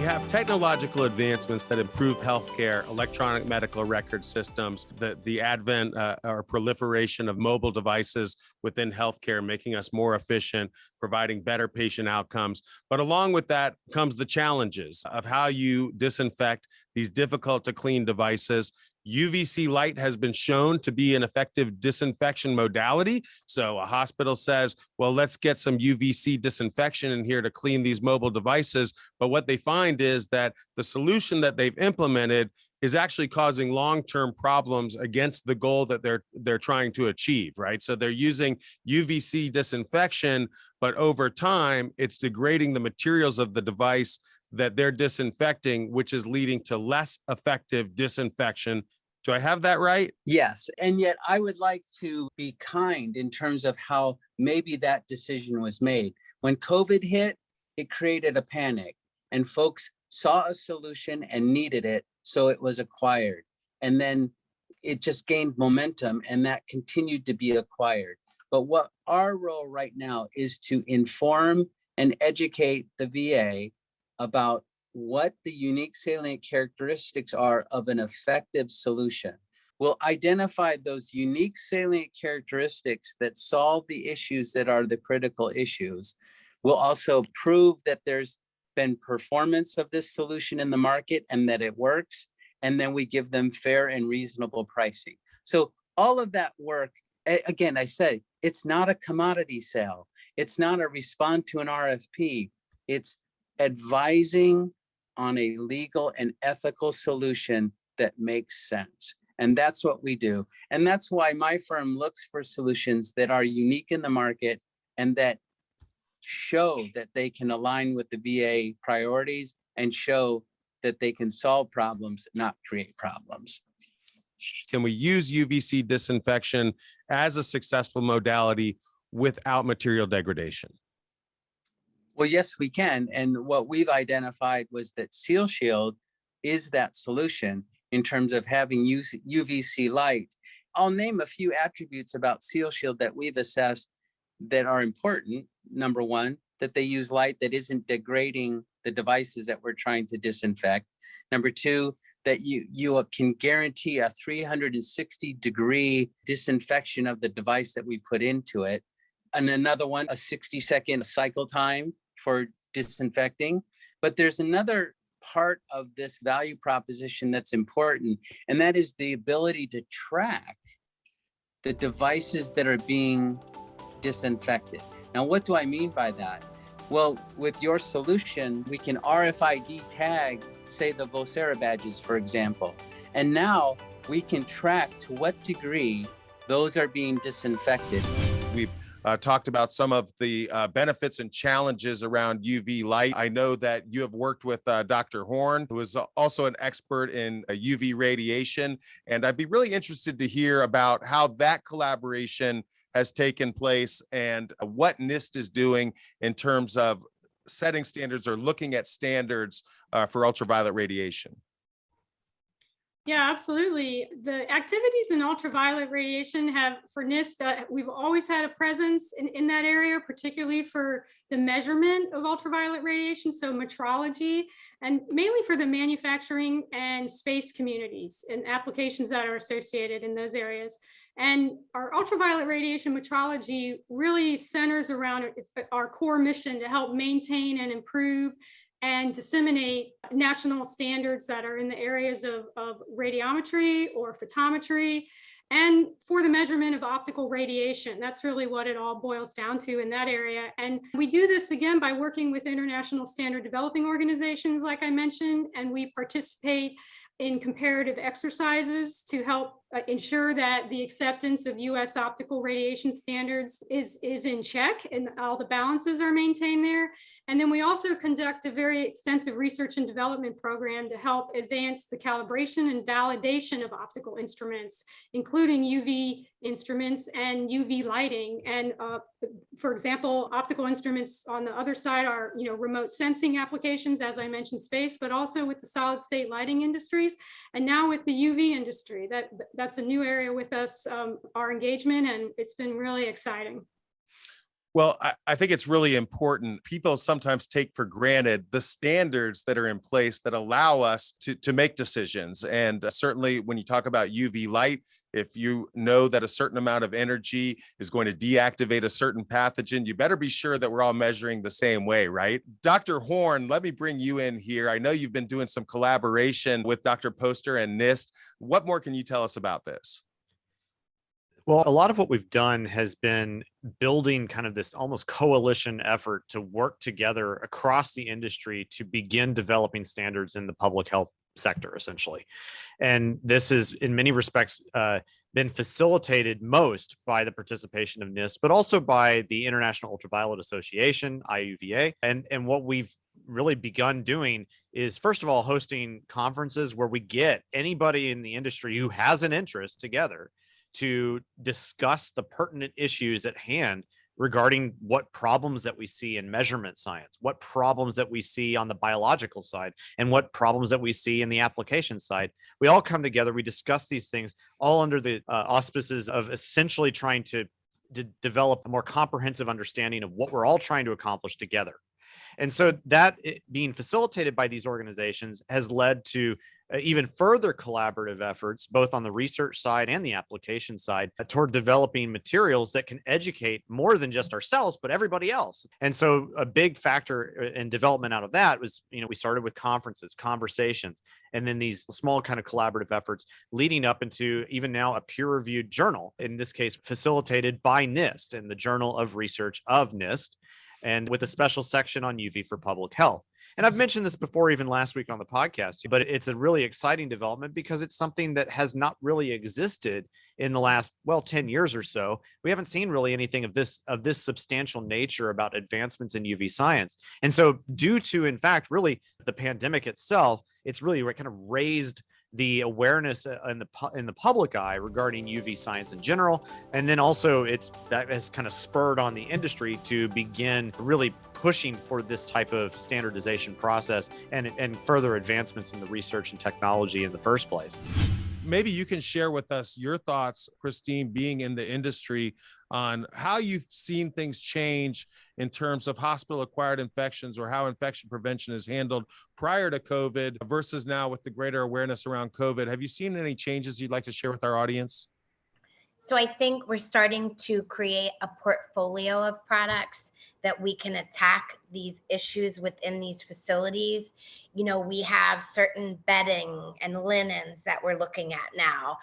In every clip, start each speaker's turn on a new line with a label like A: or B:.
A: have technological advancements that improve healthcare, electronic medical record systems, the advent or proliferation of mobile devices within healthcare, making us more efficient, providing better patient outcomes. But along with that comes the challenges of how you disinfect these difficult to clean devices. UVC light has been shown to be an effective disinfection modality. So a hospital says, well, let's get some UVC disinfection in here to clean these mobile devices. But what they find is that the solution that they've implemented is actually causing long-term problems against the goal that they're trying to achieve, right? So they're using UVC disinfection, but over time, it's degrading the materials of the device that they're disinfecting, which is leading to less effective disinfection. Do I have that right?
B: Yes. And yet I would like to be kind in terms of how maybe that decision was made. When COVID hit, it created a panic and folks saw a solution and needed it, so it was acquired. And then it just gained momentum and that continued to be acquired. But what our role right now is to inform and educate the VA about what the unique salient characteristics are of an effective solution. We'll identify those unique salient characteristics that solve the issues that are the critical issues. We'll also prove that there's been performance of this solution in the market and that it works. And then we give them fair and reasonable pricing. So all of that work, again, I say, it's not a commodity sale. It's not a respond to an RFP. It's advising on a legal and ethical solution that makes sense. And that's what we do. And that's why my firm looks for solutions that are unique in the market and that show that they can align with the VA priorities and show that they can solve problems, not create problems.
A: Can we use UVC disinfection as a successful modality without material degradation?
B: Well, yes, we can. And what we've identified was that Seal Shield is that solution in terms of having UVC light. I'll name a few attributes about Seal Shield that we've assessed that are important. Number one, that they use light that isn't degrading the devices that we're trying to disinfect. Number two, that you can guarantee a 360-degree disinfection of the device that we put into it. And another one, a 60-second cycle time for disinfecting. But there's another part of this value proposition that's important, and that is the ability to track the devices that are being disinfected. Now, what do I mean by that? Well, with your solution, we can RFID tag, say, the Vocera badges, for example. And now we can track to what degree those are being disinfected.
A: We've talked about some of the benefits and challenges around UV light. I know that you have worked with Dr. Horn, who is also an expert in UV radiation. And I'd be really interested to hear about how that collaboration has taken place and what NIST is doing in terms of setting standards or looking at standards for ultraviolet radiation.
C: Yeah, absolutely. The activities in ultraviolet radiation have, for NIST, we've always had a presence in that area, particularly for the measurement of ultraviolet radiation, so metrology, and mainly for the manufacturing and space communities and applications that are associated in those areas. And our ultraviolet radiation metrology really centers around our core mission to help maintain and improve and disseminate national standards that are in the areas of radiometry or photometry, and for the measurement of optical radiation. That's really what it all boils down to in that area. And we do this again by working with international standard developing organizations, like I mentioned, and we participate in comparative exercises to help ensure that the acceptance of US optical radiation standards is in check and all the balances are maintained there. And then we also conduct a very extensive research and development program to help advance the calibration and validation of optical instruments, including UV instruments and UV lighting. And for example, optical instruments on the other side are remote sensing applications, as I mentioned, space, but also with the solid state lighting industries. And now with the UV industry, that's a new area with us, our engagement, and it's been really exciting.
A: Well, I think it's really important. People sometimes take for granted the standards that are in place that allow us to make decisions. And certainly when you talk about UV light, if you know that a certain amount of energy is going to deactivate a certain pathogen, you better be sure that we're all measuring the same way, right? Dr. Horn, let me bring you in here. I know you've been doing some collaboration with Dr. Poster and NIST. What more can you tell us about this?
D: Well, a lot of what we've done has been building kind of this almost coalition effort to work together across the industry to begin developing standards in the public health sector, essentially. And this is, in many respects, been facilitated most by the participation of NIST, but also by the International Ultraviolet Association, IUVA. And what we've really begun doing is, first of all, hosting conferences where we get anybody in the industry who has an interest together to discuss the pertinent issues at hand regarding what problems that we see in measurement science, what problems that we see on the biological side, and what problems that we see in the application side. We all come together, we discuss these things all under the auspices of essentially trying to develop a more comprehensive understanding of what we're all trying to accomplish together. And so that being facilitated by these organizations has led to even further collaborative efforts, both on the research side and the application side, toward developing materials that can educate more than just ourselves, but everybody else. And so a big factor in development out of that was, we started with conferences, conversations, and then these small kind of collaborative efforts leading up into even now a peer-reviewed journal, in this case, facilitated by NIST and the Journal of Research of NIST, and with a special section on UV for public health. And I've mentioned this before, even last week on the podcast, but it's a really exciting development because it's something that has not really existed in the last, 10 years or so. We haven't seen really anything of this substantial nature about advancements in UV science. And so due to, in fact, really the pandemic itself, it's really kind of raised the awareness in the public eye regarding UV science in general. And then also that has kind of spurred on the industry to begin really pushing for this type of standardization process and further advancements in the research and technology in the first place.
A: Maybe you can share with us your thoughts, Christine, being in the industry, on how you've seen things change in terms of hospital-acquired infections or how infection prevention is handled prior to COVID versus now with the greater awareness around COVID. Have you seen any changes you'd like to share with our audience?
E: So I think we're starting to create a portfolio of products that we can attack these issues within these facilities. We have certain bedding and linens that we're looking at now.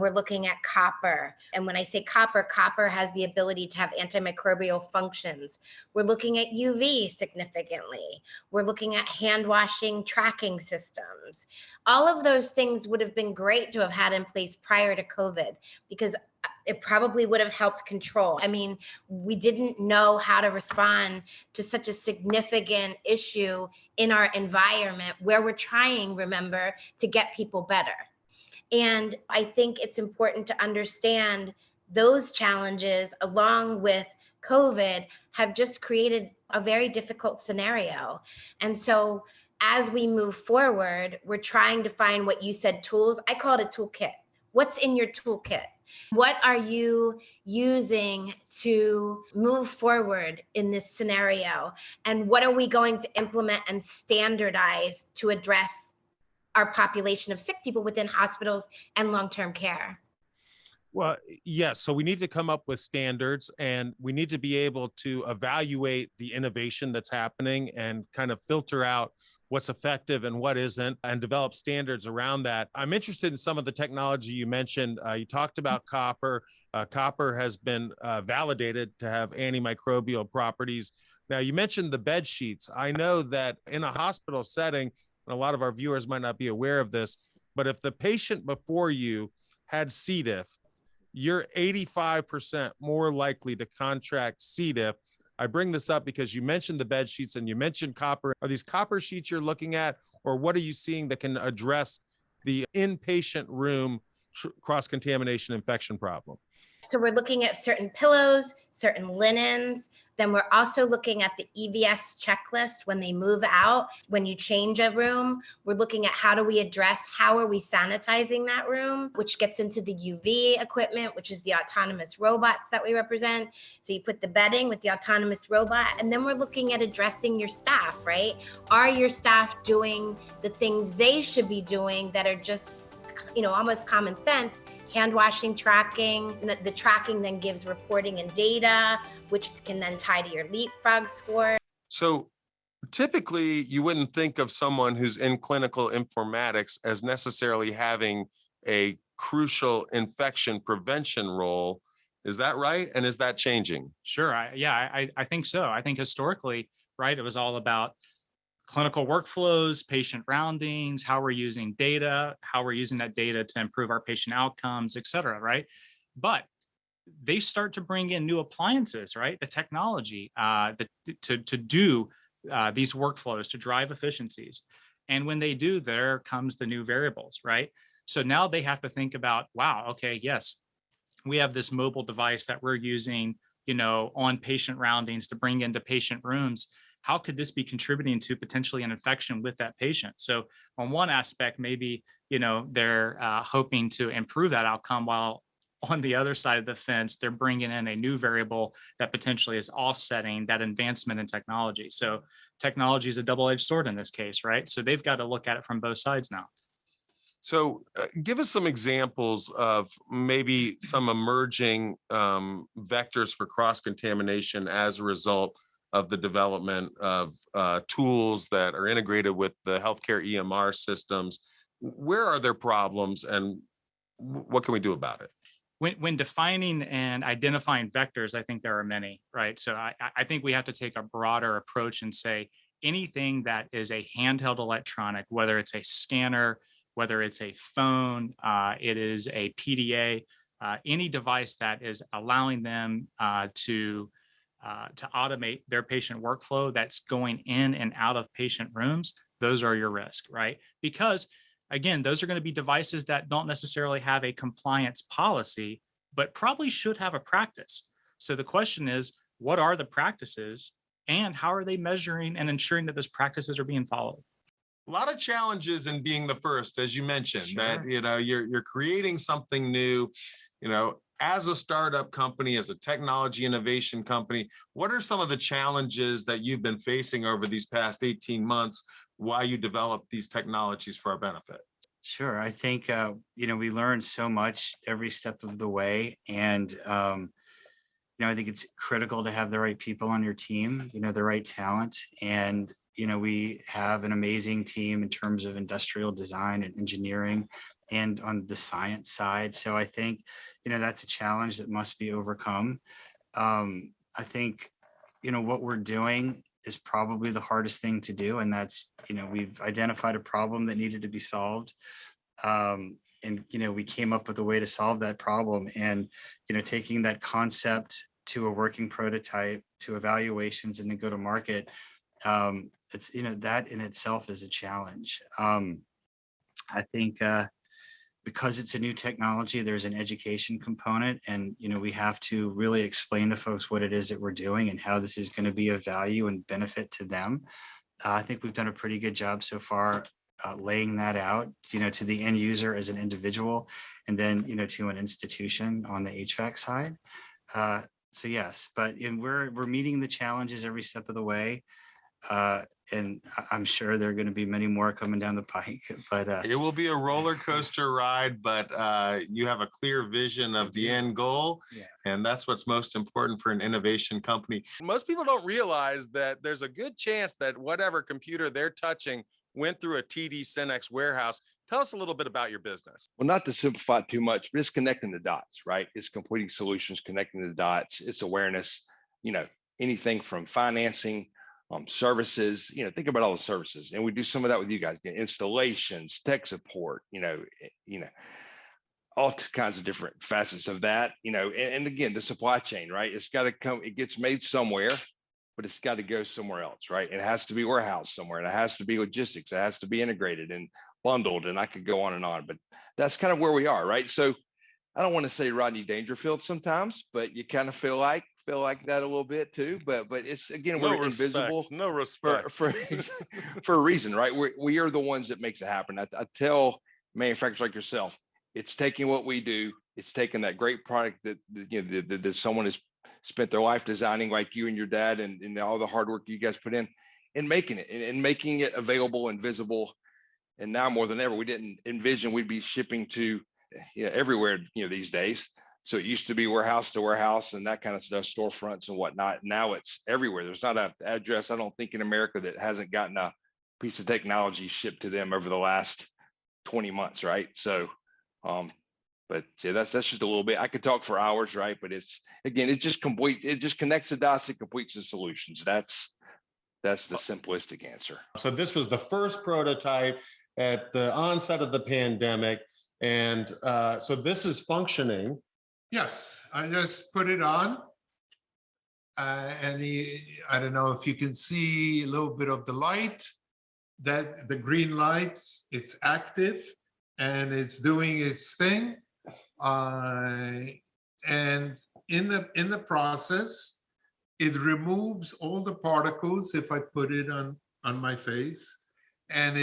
E: We're looking at copper. And when I say copper, copper has the ability to have antimicrobial functions. We're looking at UV significantly. We're looking at hand washing tracking systems. All of those things would have been great to have had in place prior to COVID, because it probably would have helped control. I mean, we didn't know how to respond to such a significant issue in our environment where we're trying, remember, to get people better. And I think it's important to understand those challenges, along with COVID, have just created a very difficult scenario. And so as we move forward, we're trying to find, what you said, tools. I call it a toolkit. What's in your toolkit? What are you using to move forward in this scenario? And what are we going to implement and standardize to address our population of sick people within hospitals and long-term care?
A: Well, yes. So we need to come up with standards, and we need to be able to evaluate the innovation that's happening and kind of filter out what's effective and what isn't, and develop standards around that. I'm interested in some of the technology you mentioned. You talked about copper. Copper has been validated to have antimicrobial properties. Now, you mentioned the bed sheets. I know that in a hospital setting, and a lot of our viewers might not be aware of this, but if the patient before you had C. diff, you're 85% more likely to contract C. diff. I bring this up because you mentioned the bed sheets and you mentioned copper. Are these copper sheets you're looking at, or what are you seeing that can address the inpatient room cross-contamination infection problem?
E: So we're looking at certain pillows, certain linens. Then we're also looking at the EVS checklist when they move out. When you change a room, we're looking at how do we address, how are we sanitizing that room, which gets into the UV equipment, which is the autonomous robots that we represent. So you put the bedding with the autonomous robot, and then we're looking at addressing your staff, right? Are your staff doing the things they should be doing that are just, almost common sense? Hand washing, tracking. The tracking then gives reporting and data, which can then tie to your leapfrog score.
A: So typically, you wouldn't think of someone who's in clinical informatics as necessarily having a crucial infection prevention role. Is that right? And is that changing?
F: Sure. I think so. I think historically, right, it was all about clinical workflows, patient roundings, how we're using data, how we're using that data to improve our patient outcomes, et cetera, right? But they start to bring in new appliances, right? The technology to do these workflows, to drive efficiencies. And when they do, there comes the new variables, right? So now they have to think about, wow, okay, yes, we have this mobile device that we're using, on patient roundings to bring into patient rooms. How could this be contributing to potentially an infection with that patient? So on one aspect, maybe, they're hoping to improve that outcome, while on the other side of the fence, they're bringing in a new variable that potentially is offsetting that advancement in technology. So technology is a double-edged sword in this case, right? So they've got to look at it from both sides now.
A: So give us some examples of maybe some emerging vectors for cross-contamination as a result of the development of tools that are integrated with the healthcare EMR systems. Where are there problems, and what can we do about it?
F: When defining and identifying vectors, I think there are many, right? So I think we have to take a broader approach and say anything that is a handheld electronic, whether it's a scanner, whether it's a phone, it is a PDA, any device that is allowing them to automate their patient workflow that's going in and out of patient rooms, those are your risk, right? Because again, those are going to be devices that don't necessarily have a compliance policy, but probably should have a practice. So the question is, what are the practices and how are they measuring and ensuring that those practices are being followed?
A: A lot of challenges in being the first, as you mentioned,
F: Sure.
A: that, you're creating something new, as a startup company, as a technology innovation company. What are some of the challenges that you've been facing over these past 18 months while you develop these technologies for our benefit?
G: Sure. I think, we learn so much every step of the way. And, I think it's critical to have the right people on your team, the right talent. And, we have an amazing team in terms of industrial design and engineering and on the science side. So I think, that's a challenge that must be overcome. I think, what we're doing is probably the hardest thing to do. And that's, we've identified a problem that needed to be solved. And, we came up with a way to solve that problem. And, taking that concept to a working prototype, to evaluations, and then go to market, it's, that in itself is a challenge. I think because it's a new technology, there's an education component, and we have to really explain to folks what it is that we're doing and how this is going to be of value and benefit to them. I think we've done a pretty good job so far laying that out, to the end user as an individual, and then to an institution on the HVAC side. So yes, but we're meeting the challenges every step of the way. And I'm sure there are going to be many more coming down the pike, but
A: it will be a roller coaster ride, but you have a clear vision of the end goal.
G: Yeah.
A: And that's what's most important for an innovation company. Most people don't realize that there's a good chance that whatever computer they're touching went through a TD SYNNEX warehouse. Tell us a little bit about your business.
H: Well, not to simplify it too much, but it's connecting the dots, right? It's completing solutions, connecting the dots. It's awareness, anything from financing, services, think about all the services. And we do some of that with you guys, installations, tech support, all kinds of different facets of that, and again, the supply chain, right? It's got to come, it gets made somewhere, but it's got to go somewhere else, right? It has to be warehoused somewhere, and it has to be logistics. It has to be integrated and bundled, and I could go on and on, but that's kind of where we are, right? So I don't want to say Rodney Dangerfield sometimes, but you kind of feel like feel like that a little bit too, but it's again,
A: No
H: we're invisible
A: respect. No
H: for
A: respect.
H: for a reason, right? We are the ones that makes it happen. I tell manufacturers like yourself, it's taking what we do, it's taking that great product that someone has spent their life designing, like you and your dad, and all the hard work you guys put in, and making it and making it available and visible. And now more than ever, we didn't envision we'd be shipping to everywhere these days. So it used to be warehouse to warehouse and that kind of stuff, storefronts and whatnot. Now it's everywhere. There's not an address, I don't think, in America that hasn't gotten a piece of technology shipped to them over the last 20 months, right? So, but yeah, that's just a little bit. I could talk for hours, right? But it's again, it just connects the dots, it completes the solutions. That's the simplistic answer.
A: So this was the first prototype at the onset of the pandemic, and so this is functioning.
I: Yes, I just put it on. I don't know if you can see a little bit of the light, that the green lights, it's active and it's doing its thing. And in the process, it removes all the particles if I put it on my face. And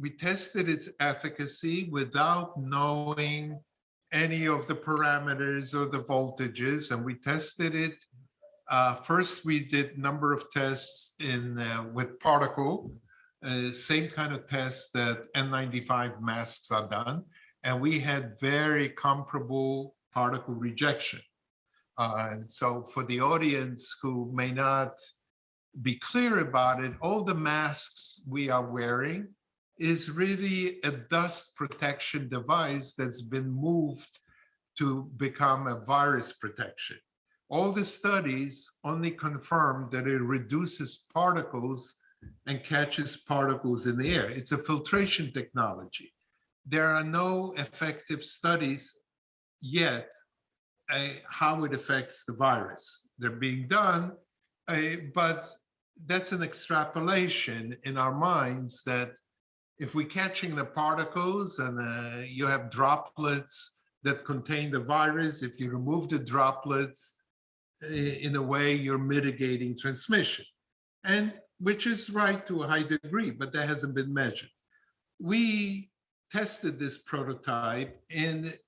I: we tested its efficacy without knowing any of the parameters or the voltages, and we tested it. First, we did number of tests with particle, same kind of tests that N95 masks are done, and we had very comparable particle rejection. So for the audience who may not be clear about it, all the masks we are wearing is really a dust protection device that's been moved to become a virus protection. All the studies only confirm that it reduces particles and catches particles in the air. It's a filtration technology. There are no effective studies yet how it affects the virus. They're being done, but that's an extrapolation in our minds that if we're catching the particles and you have droplets that contain the virus, if you remove the droplets, in a way you're mitigating transmission, and which is right to a high degree, but that hasn't been measured. We tested this prototype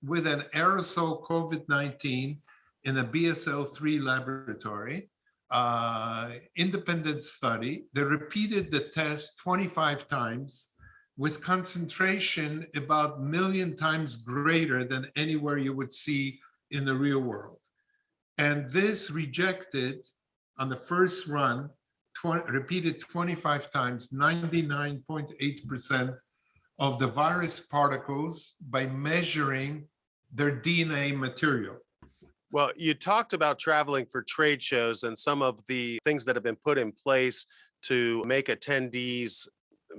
I: with an aerosol COVID-19 in a BSL-3 laboratory, independent study. They repeated the test 25 times with concentration about 1 million times greater than anywhere you would see in the real world. And this rejected on the first run, repeated 25 times, 99.8% of the virus particles by measuring their DNA material.
A: Well, you talked about traveling for trade shows and some of the things that have been put in place to make attendees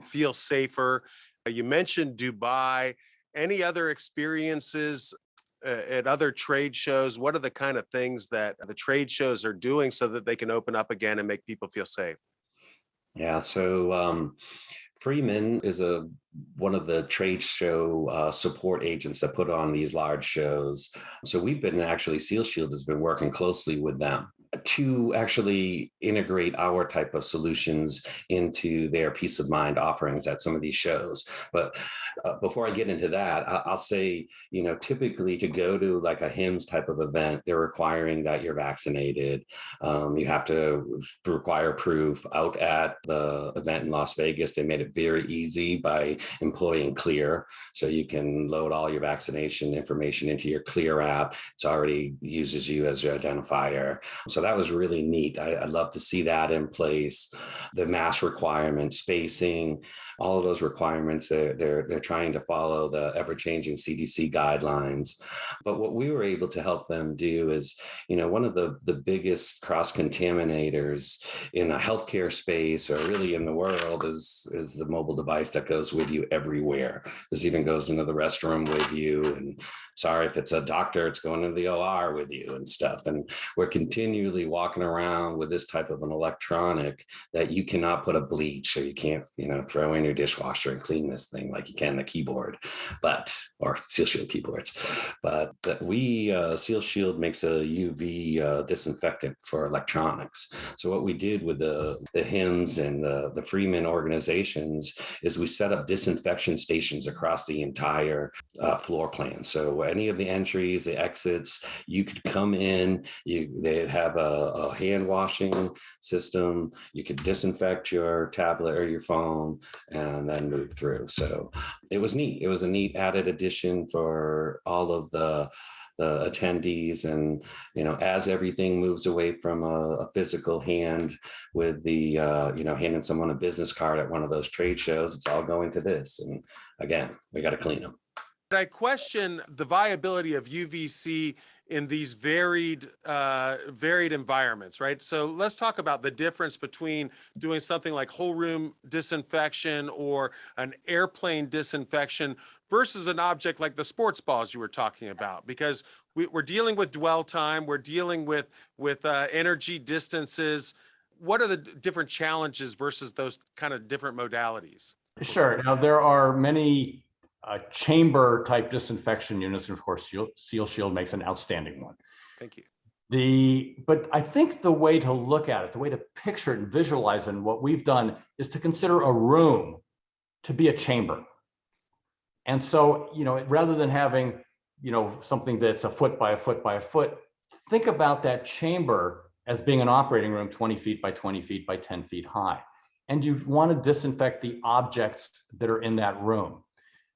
A: feel safer. You mentioned Dubai. Any other experiences at other trade shows? What are the kind of things that the trade shows are doing so that they can open up again and make people feel safe?
J: Yeah, so Freeman is one of the trade show support agents that put on these large shows. So we've been actually, Seal Shield has been working closely with them to actually integrate our type of solutions into their peace of mind offerings at some of these shows. But before I get into that, I'll say, typically to go to like a HIMSS type of event, they're requiring that you're vaccinated. You have to require proof. Out at the event in Las Vegas, they made it very easy by employing Clear. So you can load all your vaccination information into your Clear app. It's already uses you as your identifier. So that was really neat. I'd love to see that in place. The mask requirements, spacing, all of those requirements, they're trying to follow the ever-changing CDC guidelines. But what we were able to help them do is, one of the biggest cross-contaminators in the healthcare space or really in the world is the mobile device that goes with you everywhere. This even goes into the restroom with you. And sorry, if it's a doctor, it's going into the OR with you and stuff. And we're continually literally walking around with this type of an electronic that you cannot put a bleach, or you can't, throw in your dishwasher and clean this thing like you can the keyboard, or Seal Shield keyboards. But Seal Shield makes a UV disinfectant for electronics. So what we did with the HIMSS and the Freeman organizations is we set up disinfection stations across the entire floor plan. So any of the entries, the exits, you could come in, they have a hand washing system. You could disinfect your tablet or your phone and then move through. So it was neat. It was a neat added addition for all of the attendees. And, as everything moves away from a physical hand with the, handing someone a business card at one of those trade shows, it's all going to this. And again, we got to clean them.
A: I question the viability of UVC in these varied environments, right? So let's talk about the difference between doing something like whole room disinfection or an airplane disinfection versus an object like the sports balls you were talking about, because we're dealing with dwell time, we're dealing with energy distances. What are the different challenges versus those kind of different modalities?
K: Sure. Now, there are many chamber type disinfection units, and of course, Seal Shield makes an outstanding one.
A: Thank you.
K: But I think the way to look at it, the way to picture it and visualize it, and what we've done is to consider a room to be a chamber. And so, rather than having, something that's a foot by a foot by a foot, think about that chamber as being an operating room 20 feet by 20 feet by 10 feet high. And you want to disinfect the objects that are in that room.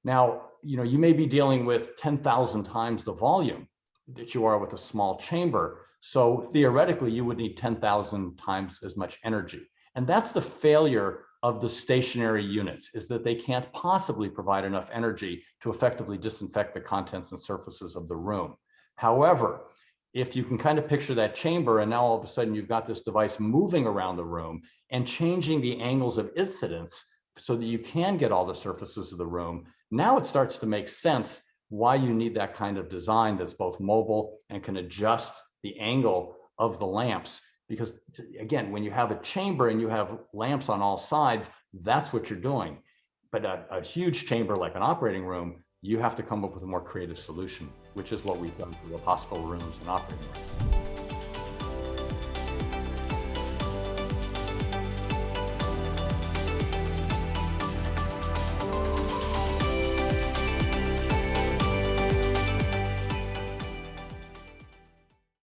K: Now, you may be dealing with 10,000 times the volume that you are with a small chamber. So theoretically, you would need 10,000 times as much energy. And that's the failure of the stationary units, is that they can't possibly provide enough energy to effectively disinfect the contents and surfaces of the room. However, if you can kind of picture that chamber, and now all of a sudden you've got this device moving around the room and changing the angles of incidence so that you can get all the surfaces of the room, now it starts to make sense why you need that kind of design that's both mobile and can adjust the angle of the lamps. Because again, when you have a chamber and you have lamps on all sides, that's what you're doing. But a huge chamber like an operating room, you have to come up with a more creative solution, which is what we've done for the hospital rooms and operating rooms.